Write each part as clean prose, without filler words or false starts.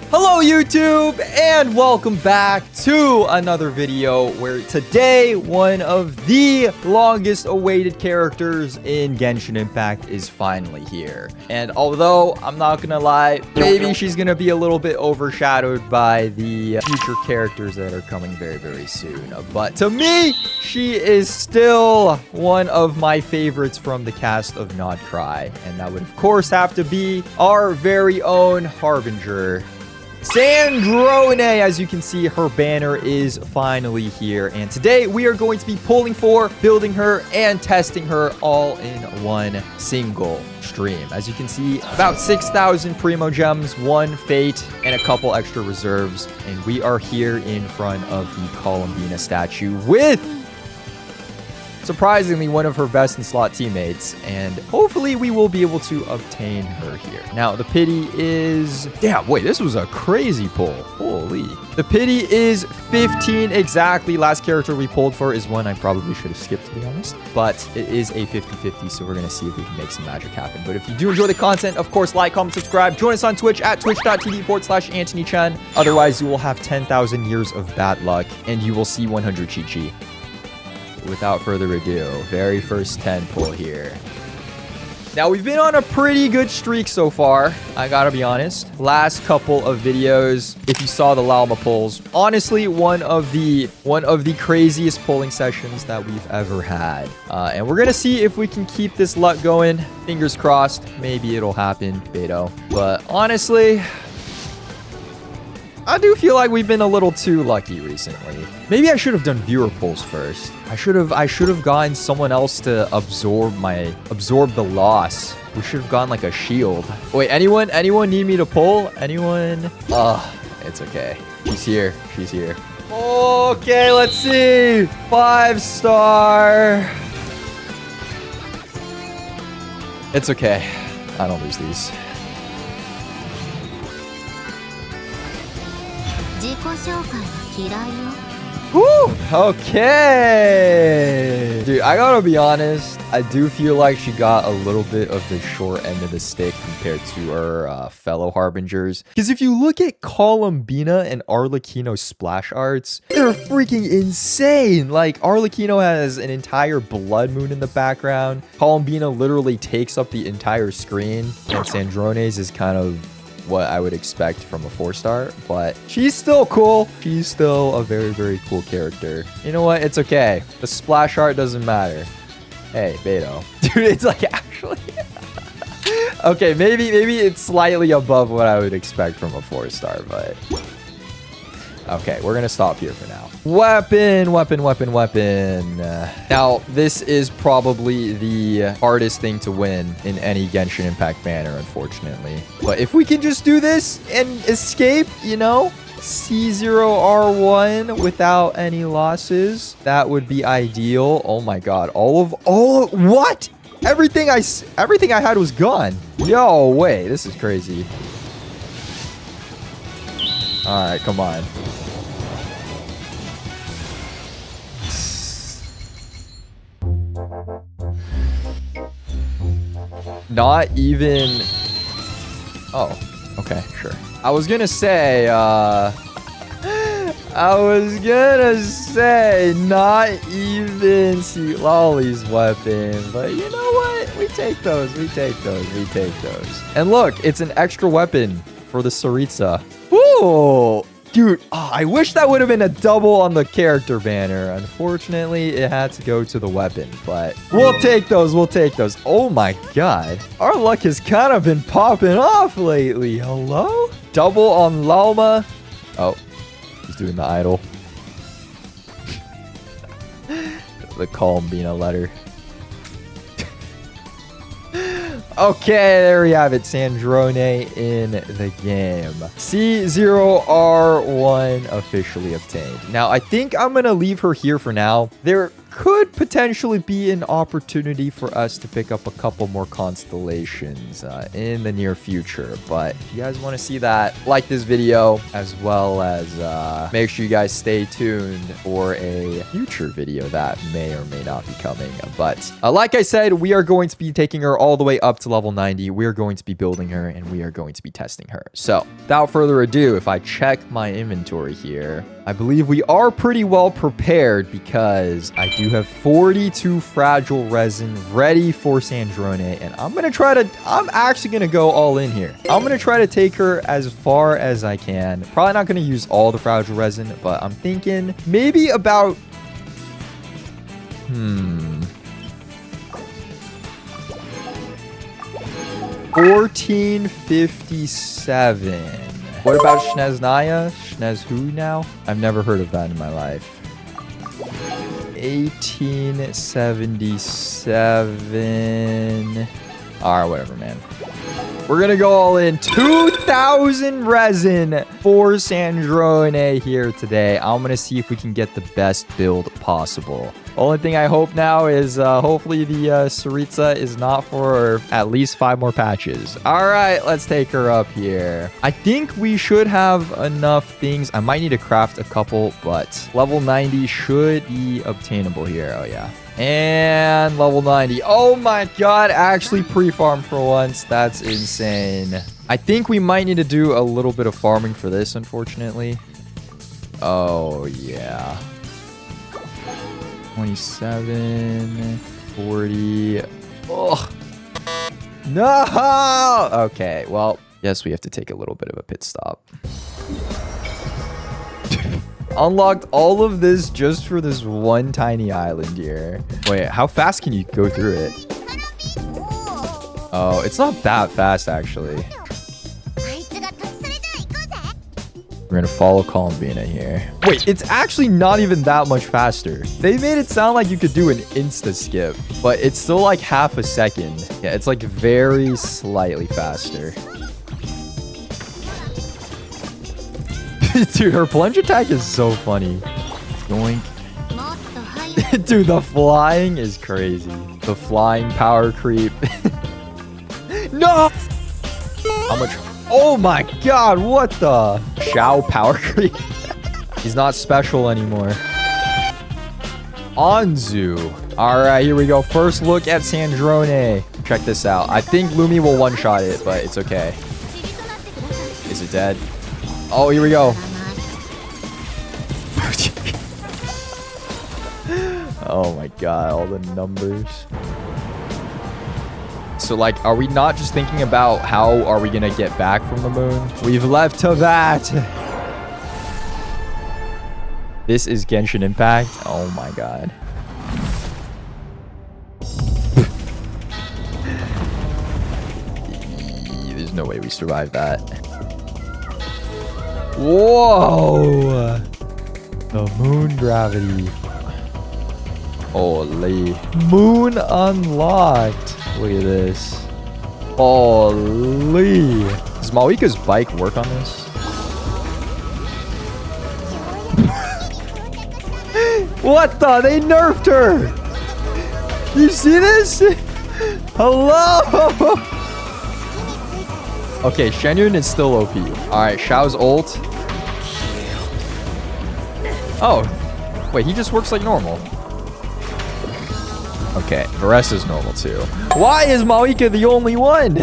Hello YouTube and welcome back to another video where today one of the longest awaited characters in Genshin Impact is finally here. And although I'm not gonna lie, maybe she's gonna be a little bit overshadowed by the future characters that are coming very soon. But to me, she is still one of my favorites from the cast of Not Cry. And that would of course have to be our very own Harbinger, Sandrone. As you can see, her banner is finally here, and today we are going to be pulling for, building her, and testing her all in one single stream. As you can see, about 6,000 Primo Gems, 1 Fate, and a couple extra reserves, and we are here in front of the Columbina statue with, surprisingly, one of her best in slot teammates, and hopefully we will be able to obtain her here. Now, the pity is... Damn, wait, this was a crazy pull. Holy. The pity is 15 exactly. Last character we pulled for is one I probably should have skipped, to be honest. But it is a 50-50, so we're going to see if we can make some magic happen. But if you do enjoy the content, of course, like, comment, subscribe. Join us on Twitch at twitch.tv/antonychenn. Otherwise, you will have 10,000 years of bad luck, and you will see 100 Chi-Chi. Without further ado, very first 10 pull here. Now, we've been on a pretty good streak so far, I gotta be honest. Last couple of videos, if you saw the Lalma pulls, honestly, one of the craziest pulling sessions that we've ever had. And we're gonna see if we can keep this luck going. Fingers crossed, maybe it'll happen, Beto. But honestly, I do feel like we've been a little too lucky recently. Maybe I should have done viewer pulls first. I should have gotten someone else to absorb the loss. We should have gone like a shield. Wait, anyone need me to pull? Anyone? It's okay. She's here. She's here. Okay, let's see. 5-star. It's okay. I don't lose these. Woo! Okay! Dude, I gotta be honest, I do feel like she got a little bit of the short end of the stick compared to her fellow Harbingers. Because if you look at Columbina and Arlecchino's splash arts, they're freaking insane! Like, Arlecchino has an entire blood moon in the background. Columbina literally takes up the entire screen. And Sandrone's is kind of what I would expect from a 4-star, but she's still cool. She's still a very cool character. You know what? It's okay. The splash art doesn't matter. Hey, Beto. Dude, it's like actually... Okay, maybe it's slightly above what I would expect from a 4-star, but... Okay, we're gonna stop here for now. Weapon. Now, this is probably the hardest thing to win in any Genshin Impact banner, unfortunately. But if we can just do this and escape, you know, C0R1 without any losses, that would be ideal. Oh my god, all of what? Everything I had was gone. Yo, wait, this is crazy. All right, come on. Not even... Oh, okay, sure. I was gonna say, not even see Lolly's weapon, but you know what? We take those. And look, it's an extra weapon for the Saritsa. Woo! Dude, I wish that would have been a double on the character banner. Unfortunately, it had to go to the weapon, but we'll take those. Oh my god. Our luck has kind of been popping off lately. Hello? Double on Lalma. Oh, he's doing the idol. The Columbina letter. Okay, there we have it. Sandrone in the game. C0R1 officially obtained. Now, I think I'm going to leave her here for now. There could potentially be an opportunity for us to pick up a couple more constellations in the near future. But if you guys want to see that, like this video, as well as make sure you guys stay tuned for a future video that may or may not be coming. But like I said, we are going to be taking her all the way up to level 90. We are going to be building her, and we are going to be testing her. So without further ado, if I check my inventory here, I believe we are pretty well prepared because I do have 42 fragile resin ready for Sandrone, and I'm actually going to go all in here. I'm going to try to take her as far as I can. Probably not going to use all the fragile resin, but I'm thinking maybe about 1457. What about Snezhnaya? Snez who now? I've never heard of that in my life. 1877. Alright, whatever, man. We're gonna go all in. 2,000 resin for Sandrone here today. I'm gonna see if we can get the best build possible. Only thing I hope now is hopefully the Saritsa is not for at least 5 more patches. All right, let's take her up here. I think we should have enough things. I might need to craft a couple, but level 90 should be obtainable here. Oh, yeah. And level 90. Oh, my God. Actually pre-farmed for once. That's insane. I think we might need to do a little bit of farming for this, unfortunately. Oh, yeah. 27, 40. Ugh. No! Okay, well, yes, we have to take a little bit of a pit stop. Unlocked all of this just for this one tiny island here. Wait, how fast can you go through it? Oh, it's not that fast, actually. We're gonna follow Columbina here. Wait, it's actually not even that much faster. They made it sound like you could do an insta skip, but it's still like half a second. Yeah, it's like very slightly faster. Dude, her plunge attack is so funny. Yoink. Dude, the flying is crazy. The flying power creep. No! How much? Oh my God, what the? Shao power creep. He's not special anymore. Anzu. All right, here we go. First look at Sandrone. Check this out. I think Lumi will one-shot it, but it's okay. Is it dead? Oh, here we go. Oh my God, all the numbers. So, like, are we not just thinking about how are we going to get back from the moon? We've left to that. This is Genshin Impact. Oh, my God. There's no way we survive that. Whoa. The moon gravity. Holy. Moon unlocked. Look at this. Holy. Does Malika's bike work on this? What the? They nerfed her. You see this? Hello? Okay, Shenyun is still OP. Alright, Xiao's ult. Oh. Wait, he just works like normal. Okay, Varessa's normal too. Why is Malika the only one?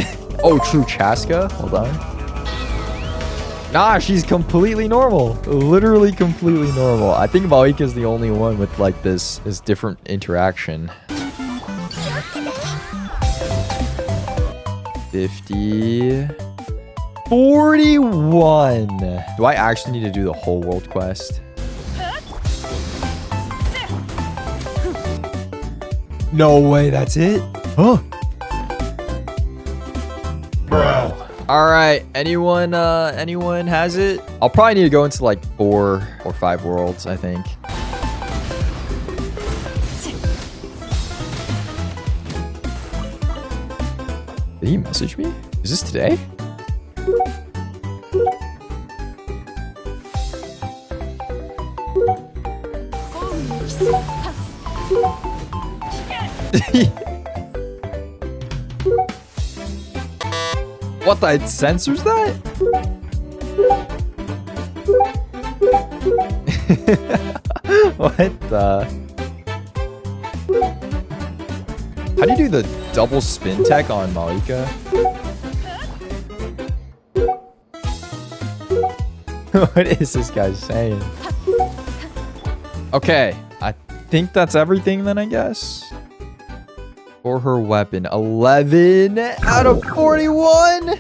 Oh, true, Chaska. Hold on. Nah, she's completely normal. Literally completely normal. I think Malika's the only one with like this different interaction. 50. 41. Do I actually need to do the whole world quest? No way, that's it? Huh? Bro. All right, anyone has it? I'll probably need to go into like 4 or 5 worlds, I think. Did he message me? Is this today? What, the it censors that? What the? How do you do the double spin tech on Malika? What is this guy saying? Okay, I think that's everything then, I guess. For her weapon, 11 out of 41.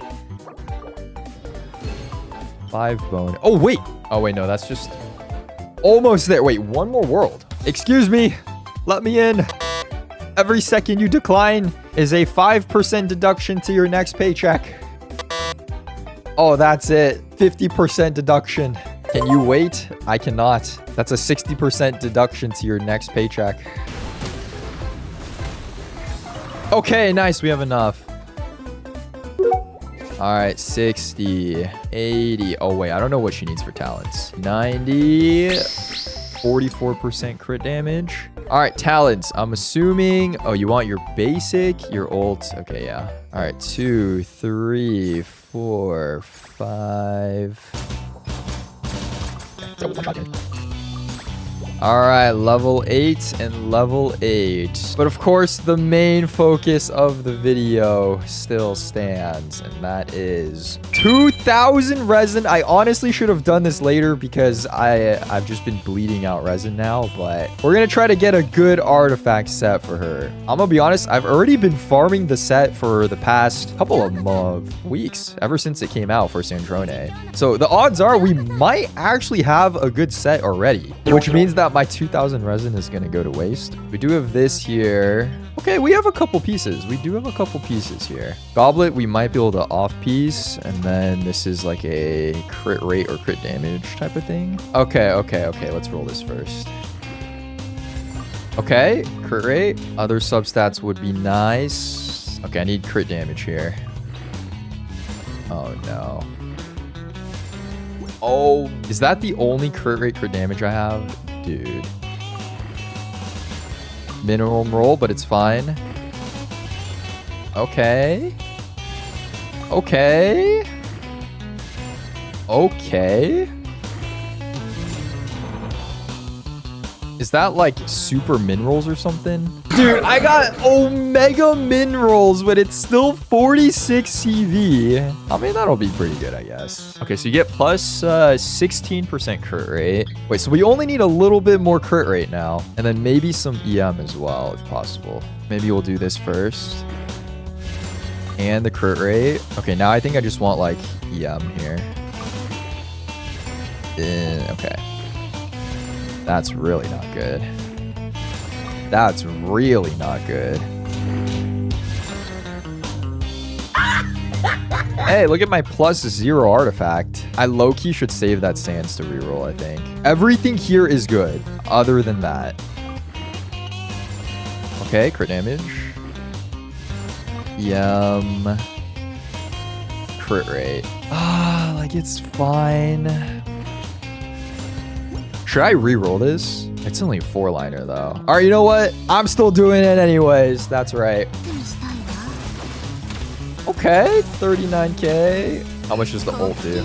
5 bone. Oh, wait. Oh, wait, no, that's just almost there. Wait, one more world. Excuse me. Let me in. Every second you decline is a 5% deduction to your next paycheck. Oh, that's it. 50% deduction. Can you wait? I cannot. That's a 60% deduction to your next paycheck. Okay, nice. We have enough. All right, 60, 80. Oh, wait, I don't know what she needs for talents. 90, 44% crit damage. All right, talents. I'm assuming. Oh, you want your basic, your ult. Okay, yeah. All right, 2, 3, 4, 5. All right, level 8 and level 8. But of course, the main focus of the video still stands, and that is 2,000 resin. I honestly should have done this later because I've just been bleeding out resin now, but we're going to try to get a good artifact set for her. I'm going to be honest, I've already been farming the set for the past couple of weeks, ever since it came out for Sandrone. So the odds are we might actually have a good set already, which means that my 2,000 resin is going to go to waste. We do have this here. Okay, we have a couple pieces. We do have a couple pieces here. Goblet, we might be able to off piece. And then this is like a crit rate or crit damage type of thing. Okay. Let's roll this first. Okay, crit rate. Other substats would be nice. Okay, I need crit damage here. Oh, no. Oh, is that the only crit rate, crit damage I have? Dude. Minimum roll, but it's fine. Okay. Okay. Okay. Is that like super minerals or something? Dude, I got omega minerals, but it's still 46 CV. I mean, that'll be pretty good, I guess. Okay, so you get plus 16% crit rate. Wait, so we only need a little bit more crit rate now. And then maybe some EM as well, if possible. Maybe we'll do this first. And the crit rate. Okay, now I think I just want like EM here. Okay. That's really not good. That's really not good. Hey, look at my +0 artifact. I low-key should save that Sands to reroll, I think. Everything here is good, other than that. Okay, crit damage. Yum. Crit rate. Ah, like it's fine. Should I re-roll this? It's only a 4-liner though. All right, you know what? I'm still doing it anyways. That's right. Okay, 39k. How much does the ult do?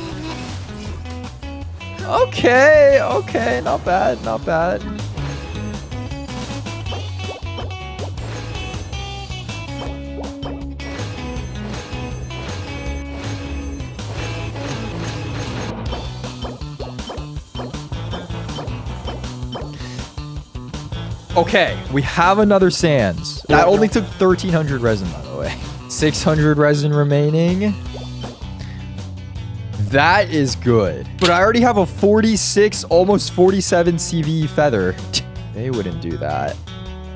Okay, not bad, not bad. Okay, we have another Sands. That only took 1,300 resin, by the way. 600 resin remaining. That is good. But I already have a 46, almost 47 CV feather. They wouldn't do that.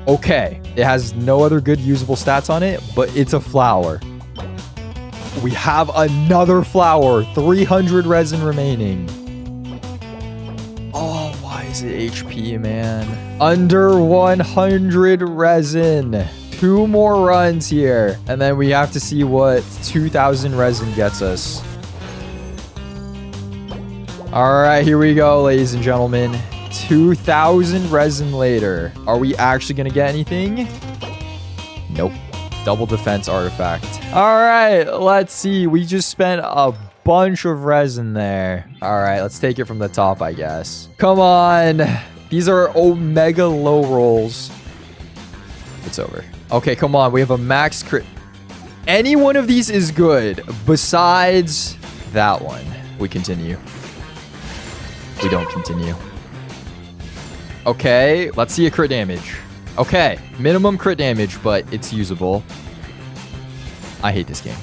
Okay, it has no other good usable stats on it, but it's a flower. We have another flower. 300 resin remaining. Oh, why is it HP, man? Under 100 resin. 2 more runs here. And then we have to see what 2,000 resin gets us. All right, here we go, ladies and gentlemen. 2,000 resin later. Are we actually going to get anything? Double defense artifact. All right, let's see. We just spent a bunch of resin there. All right, let's take it from the top, I guess. Come on. These are omega low rolls. It's over. Okay, come on. We have a max crit. Any one of these is good besides that one. We continue. We don't continue. Okay, let's see a crit damage. Okay, minimum crit damage, but it's usable. I hate this game.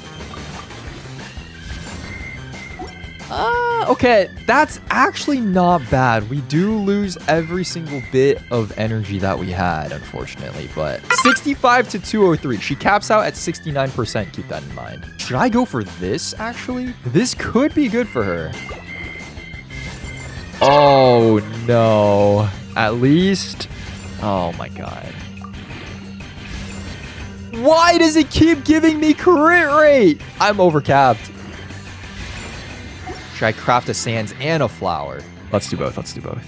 Okay, that's actually not bad. We do lose every single bit of energy that we had, unfortunately, but 65 to 203. She caps out at 69%. Keep that in mind. Should I go for this, actually? This could be good for her. Oh, no. At least... Oh, my God. Why does it keep giving me crit rate? I'm overcapped. Should I craft a sands and a flower? Let's do both. Let's do both.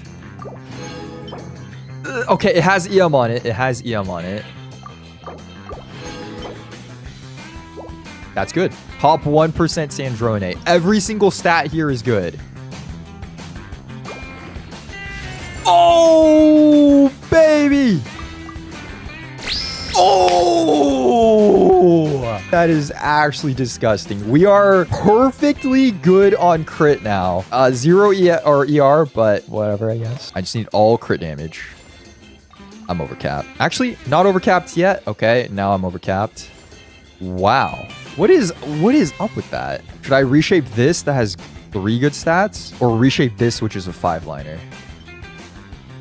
Okay, it has EM on it. It has EM on it. That's good. Top 1% Sandrone. Every single stat here is good. Oh, baby. Oh, that is actually disgusting. We are perfectly good on crit now. 0 or ER, but whatever, I guess. I just need all crit damage. I'm overcapped. Actually, not overcapped yet. Okay, now I'm overcapped. Wow. What is up with that? Should I reshape this that has 3 good stats? Or reshape this, which is a 5-liner?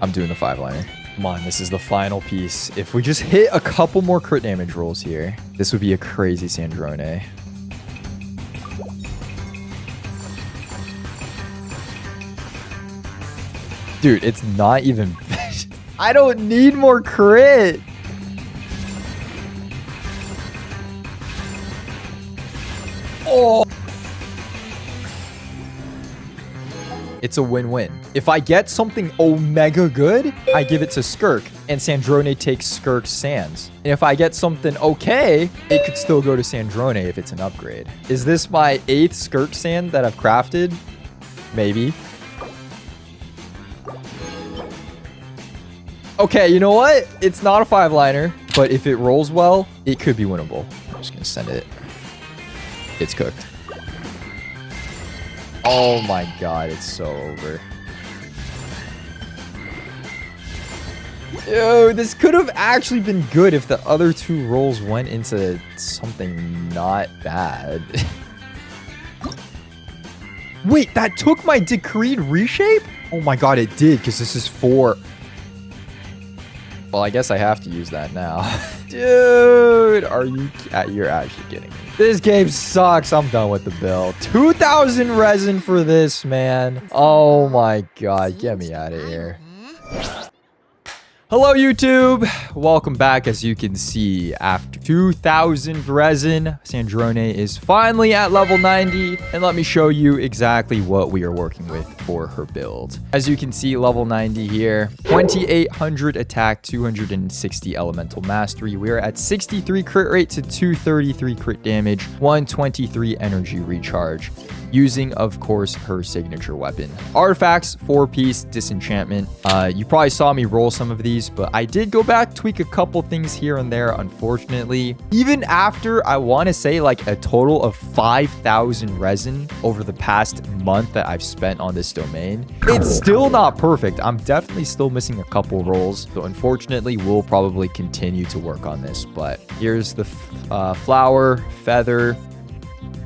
I'm doing the 5-liner. Come on, this is the final piece. If we just hit a couple more crit damage rolls here, this would be a crazy Sandrone. Dude, it's not even... I don't need more crit. Oh. It's a win-win. If I get something omega good, I give it to Skirk, and Sandrone takes Skirk's sands. And if I get something okay, it could still go to Sandrone if it's an upgrade. Is this my 8th Skirk sand that I've crafted? Maybe. Okay, you know what? It's not a 5-liner, but if it rolls well, it could be winnable. I'm just gonna send it. It's cooked. Oh my God, it's so over. Dude, this could have actually been good if the other 2 rolls went into something not bad. Wait, that took my decreed reshape? Oh my God, it did, because this is 4. Well, I guess I have to use that now. Dude, you're actually kidding me. This game sucks. I'm done with the build. 2,000 resin for this, man. Oh my God, get me out of here. Hello, YouTube. Welcome back. As you can see, after 2,000 resin, Sandrone is finally at level 90. And let me show you exactly what we are working with for her build. As you can see, level 90 here, 2,800 attack, 260 elemental mastery. We are at 63 crit rate to 233 crit damage, 123 energy recharge, using, of course, her signature weapon. Artifacts, 4-piece disenchantment. You probably saw me roll some of these, but I did go back, tweak a couple things here and there, unfortunately. Even after, I want to say, like a total of 5,000 resin over the past month that I've spent on this domain, it's still not perfect. I'm definitely still missing a couple rolls. So unfortunately, we'll probably continue to work on this. But here's the flower, feather,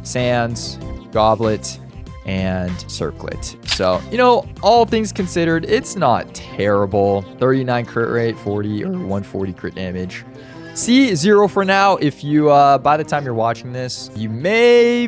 sands, goblet, and circlet. So, you know, all things considered, it's not terrible. 39 crit rate, 40 or 140 crit damage. C0 for now. If you, by the time you're watching this, you may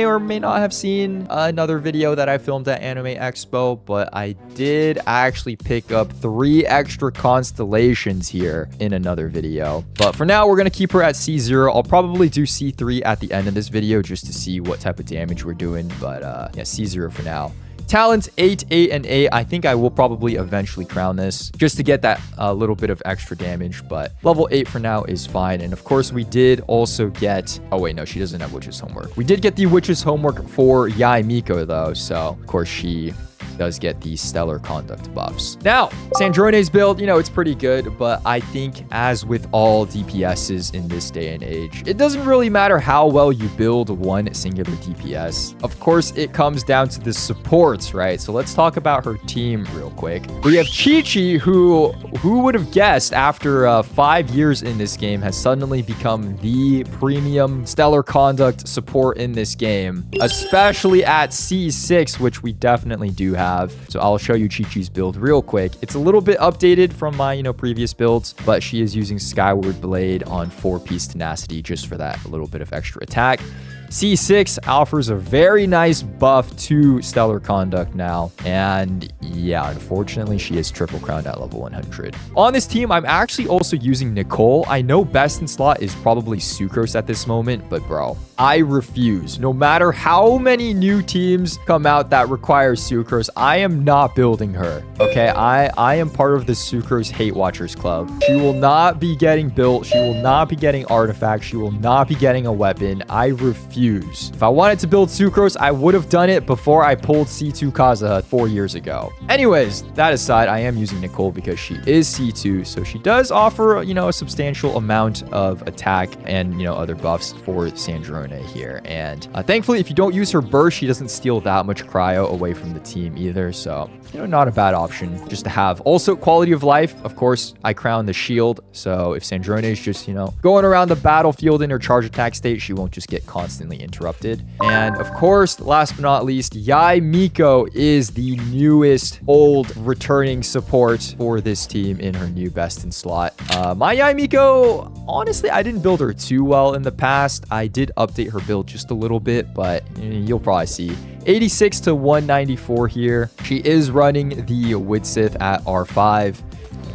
or may not have seen another video that I filmed at Anime Expo, but I did actually pick up 3 extra constellations here in another video. But for now, we're going to keep her at C0. I'll probably do C3 at the end of this video just to see what type of damage we're doing. But yeah, C0 for now. Talents 8, 8, and 8. I think I will probably eventually crown this just to get that little bit of extra damage. But level 8 for now is fine. And of course, we did also get... Oh, wait, no, she doesn't have Witch's Homework. We did get the Witch's Homework for Yae Miko, though. So, of course, she does get the stellar conduct buffs. Now, Sandrone's build, you know, it's pretty good, but I think as with all DPSs in this day and age, it doesn't really matter how well you build one singular DPS. Of course, it comes down to the supports, right? So let's talk about her team real quick. We have Chi-Chi, who would have guessed after 5 years in this game has suddenly become the premium stellar conduct support in this game, especially at C6, which we definitely do have. So I'll show you Chi-Chi's build real quick. It's a little bit updated from my, you know, previous builds, but she is using Skyward Blade on 4-piece tenacity just for that little bit of extra attack. C6 offers a very nice buff to stellar conduct now. And yeah, unfortunately, she is triple crowned at level 100. On this team, I'm actually also using Nicole. I know best in slot is probably Sucrose at this moment, but bro, I refuse. No matter how many new teams come out that require Sucrose, I am not building her. Okay, I am part of the Sucrose Hate Watchers Club. She will not be getting built. She will not be getting artifacts. She will not be getting a weapon. I refuse. If I wanted to build Sucrose, I would have done it before I pulled C2 Kazuha 4 years ago. Anyways, that aside, I am using Nicole because she is C2, so she does offer, you know, a substantial amount of attack and, you know, other buffs for Sandrone here. And thankfully, if you don't use her burst, she doesn't steal that much cryo away from the team either. So, you know, not a bad option just to have. Also, quality of life. Of course, I crown the shield. So if Sandrone is just, you know, going around the battlefield in her charge attack state, she won't just get constantly interrupted. And of course, last but not least, Yae Miko is the newest old returning support for this team in her new best in slot. My Yae Miko, honestly, I didn't build her too well in the past. I did update her build just a little bit, but you'll probably see 86 to 194 here. She is running the Widsith at R5.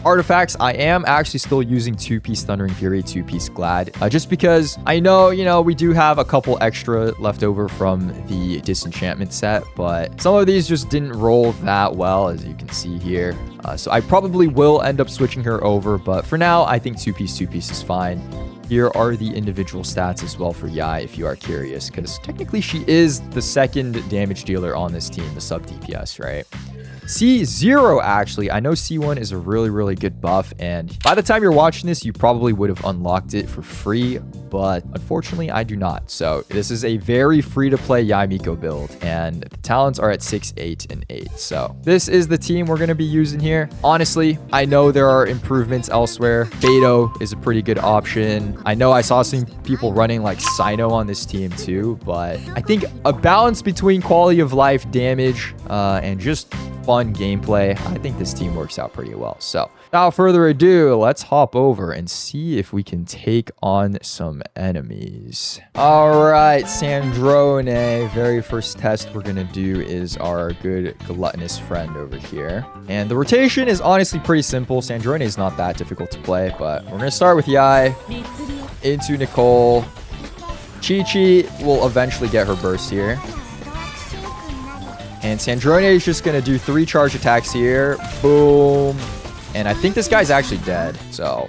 Artifacts, I am actually still using 2-piece Thundering Fury, 2-piece Glad, just because I know, you know, we do have a couple extra left over from the Disenchantment set, but some of these just didn't roll that well, as you can see here. So I probably will end up switching her over, but for now, I think 2-piece is fine. Here are the individual stats as well for Yae, if you are curious, because technically she is the second damage dealer on this team, the sub DPS, right? C0, actually, I know C1 is a really, really good buff, and by the time you're watching this, you probably would have unlocked it for free, but unfortunately, I do not. So this is a very free-to-play Yae Miko build, and the talents are at 6, 8, and 8. So this is the team we're going to be using here. Honestly, I know there are improvements elsewhere. Beto is a pretty good option. I know I saw some people running like Sino on this team too, but I think a balance between quality of life, damage, and just fun gameplay, I think this team works out pretty well. So without further ado, let's hop over and see if we can take on some enemies. All right, Sandrone, very first test we're gonna do is our good gluttonous friend over here. And the rotation is honestly pretty simple. Sandrone is not that difficult to play, but we're gonna start with Yae into Nicole. Chi-Chi will eventually get her burst here. And Sandrone is just going to do 3 charge attacks here. Boom. And I think this guy's actually dead. So,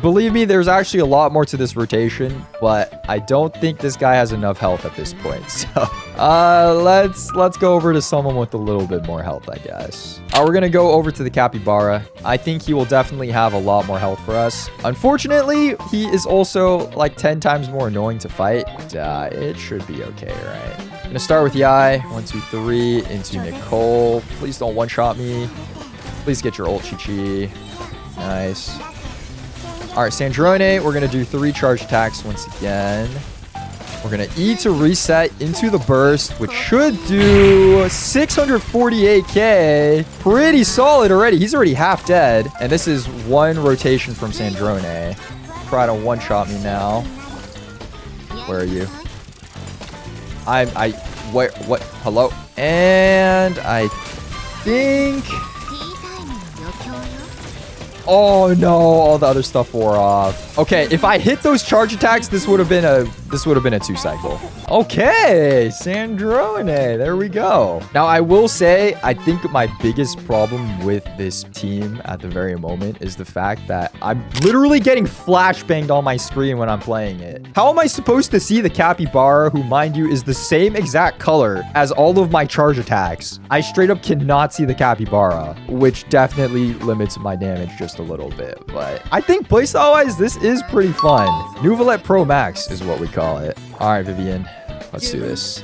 believe me, there's actually a lot more to this rotation. But I don't think this guy has enough health at this point. So, let's go over to someone with a little bit more health, I guess. We're going to go over to the Capybara. I think he will definitely have a lot more health for us. Unfortunately, he is also like 10 times more annoying to fight. But, it should be okay, right? I'm gonna start with Yae. 1, 2, 3 into Nicole. Please don't one-shot me. Please get your ult, Chi-Chi. Nice. All right, Sandrone. We're gonna do 3 charge attacks once again. We're gonna E to reset into the burst, which should do 648k. Pretty solid already. He's already half dead, and this is 1 rotation from Sandrone. Try to one-shot me now. Where are you? What, hello? And I think... Oh no, all the other stuff wore off. Okay, if I hit those charge attacks, this would have been a This would have been a 2-cycle. Okay, Sandrone. There we go. Now, I will say, I think my biggest problem with this team at the very moment is the fact that I'm literally getting flashbanged on my screen when I'm playing it. How am I supposed to see the capybara, who, mind you, is the same exact color as all of my charge attacks? I straight up cannot see the capybara, which definitely limits my damage just a little bit. But I think playstyle-wise, this is pretty fun. Nuvolette Pro Max is what we call it. All right, Vivian, let's do this.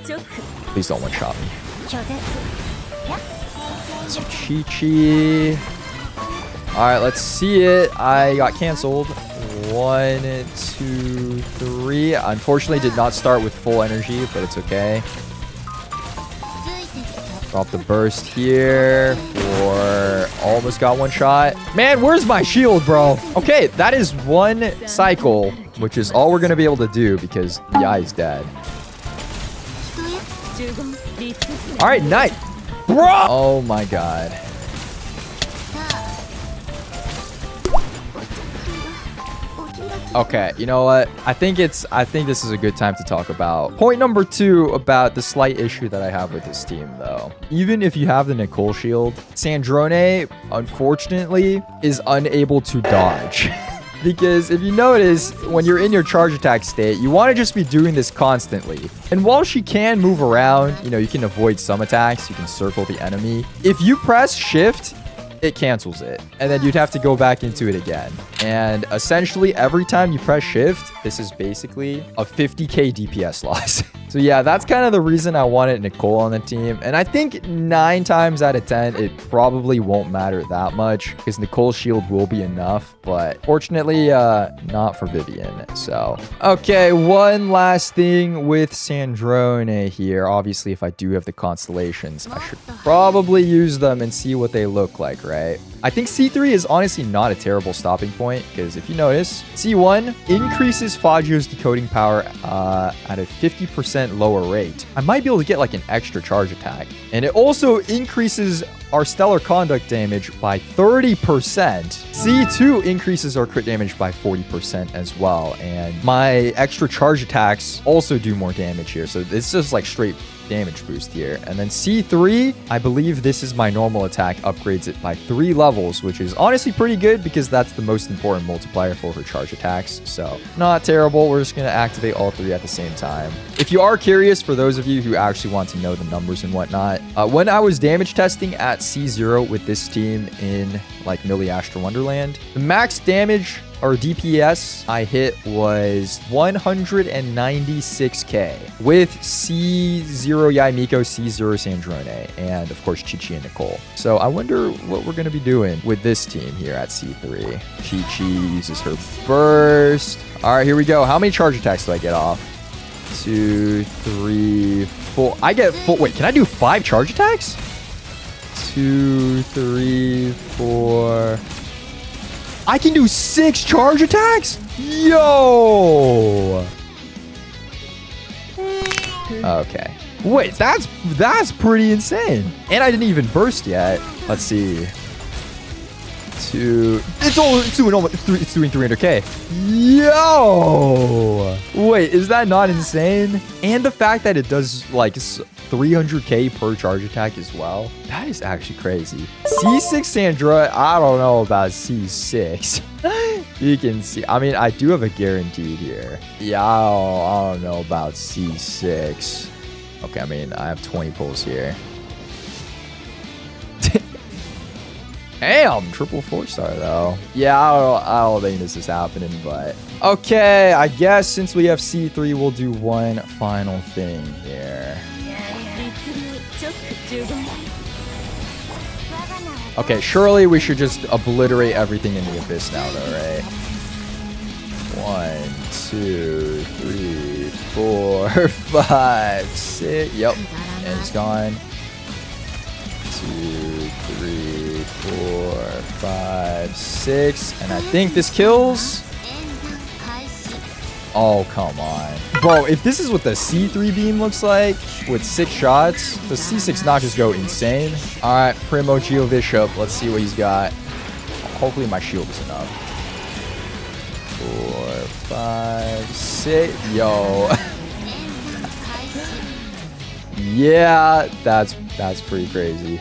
Please don't one-shot me. So Chi-Chi. All right, let's see it. I got canceled. 1, 2, 3. Unfortunately, did not start with full energy, but it's okay. Drop the burst here for almost got one shot. Man, where's my shield, bro? Okay, that is 1 cycle, which is all we're going to be able to do because the eye is dead. All right, nice. Bro! Oh my god. Okay, you know what? I think this is a good time to talk about point number 2 about the slight issue that I have with this team, though. Even if you have the Nicole shield, Sandrone, unfortunately, is unable to dodge. Because if you notice, when you're in your charge attack state, you want to just be doing this constantly. And while she can move around, you know, you can avoid some attacks, you can circle the enemy. If you press shift, it cancels it. And then you'd have to go back into it again. And essentially, every time you press shift, this is basically a 50k DPS loss. So yeah, that's kind of the reason I wanted Nicole on the team. And I think 9 times out of 10, it probably won't matter that much because Nicole's shield will be enough. But fortunately, not for Vivian. So, okay, one last thing with Sandrone here. Obviously, if I do have the constellations, I should probably use them and see what they look like, right? I think C3 is honestly not a terrible stopping point because if you notice, C1 increases Fagio's decoding power at a 50% lower rate. I might be able to get like an extra charge attack. And it also increases our stellar conduct damage by 30%. C2 increases our crit damage by 40% as well. And my extra charge attacks also do more damage here. So it's just like straight damage boost here. And then C3, I believe this is my normal attack, upgrades it by 3 levels, which is honestly pretty good because that's the most important multiplier for her charge attacks. So not terrible. We're just going to activate all 3 at the same time. If you are curious, for those of you who actually want to know the numbers and whatnot, when I was damage testing at C0 with this team in like Millie Astra Wonderland, the max damage or DPS I hit was 196k with C0 Yaimiko, C0 Sandrone, and of course Chi-Chi and Nicole. So I wonder what we're going to be doing with this team here at C3. Chi-Chi uses her burst. All right, here we go. How many charge attacks do I get off? 2, 3, 4. I get 4. Wait, can I do 5 charge attacks? 2, 3, 4. I can do 6 charge attacks? Yo! Okay. Wait, that's pretty insane. And I didn't even burst yet. Let's see. 2. It's doing 300k. Yo! Wait, is that not insane? And the fact that it does like 300k per charge attack as well. That is actually crazy. C6 Sandra, I don't know about C6. You can see, I mean, I do have a guaranteed here. Yeah, I don't know about C6. Okay, I mean, I have 20 pulls here. Damn, triple 4-star though. Yeah, I don't think this is happening, but okay, I guess since we have C3, we'll do one final thing here. Okay, surely we should just obliterate everything in the abyss now, though, right? 1, 2, 3, 4, 5, 6. Yep, and it's gone. 2, 3, 4, 5, 6, and I think this kills. Oh, come on. Bro, if this is what the C3 beam looks like with 6 shots, the C6 not just go insane. All right, Primo Geovishop. Let's see what he's got. Hopefully my shield is enough. 4, 5, 6. Yo. Yeah, that's pretty crazy.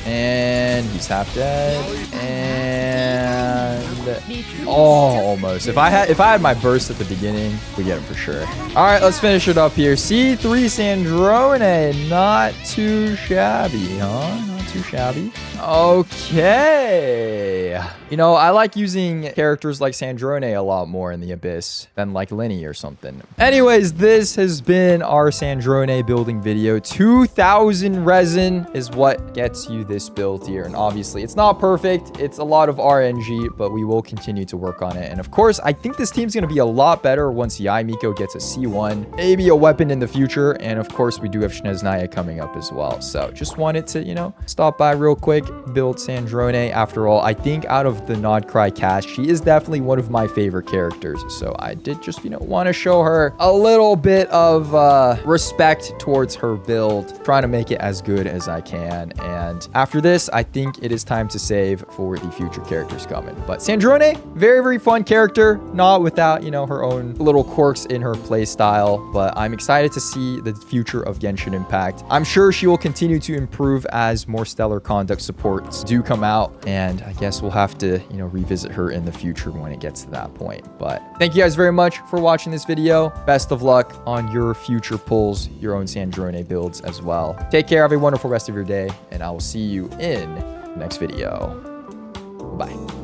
And he's half dead. And oh, almost. If I had my burst at the beginning, we get him for sure. All right, let's finish it up here. C3 Sandrone, not too shabby, huh? Not too shabby. Okay. You know, I like using characters like Sandrone a lot more in the Abyss than like Lenny or something. Anyways, this has been our Sandrone building video. 2,000 resin is what gets you this build here. And obviously, it's not perfect. It's a lot of RNG, but we will continue to work on it. And of course, I think this team's going to be a lot better once Yai Miko gets a C1, maybe a weapon in the future. And of course, we do have Snezhnaya coming up as well. So just wanted to, you know, stop by real quick, build Sandrone. After all, I think out of the Nodcry cast, she is definitely one of my favorite characters. So I did just, you know, want to show her a little bit of respect towards her build, trying to make it as good as I can. And after this, I think it is time to save for the future characters coming. But Sandrone, very, very fun character, not without, you know, her own little quirks in her play style. But I'm excited to see the future of Genshin Impact. I'm sure she will continue to improve as more stellar conduct supports do come out. And I guess we'll have to, you know, revisit her in the future when it gets to that point. But thank you guys very much for watching this video. Best of luck on your future pulls, your own Sandrone builds as well. Take care. Have a wonderful rest of your day, and I will see you in the next video. Bye.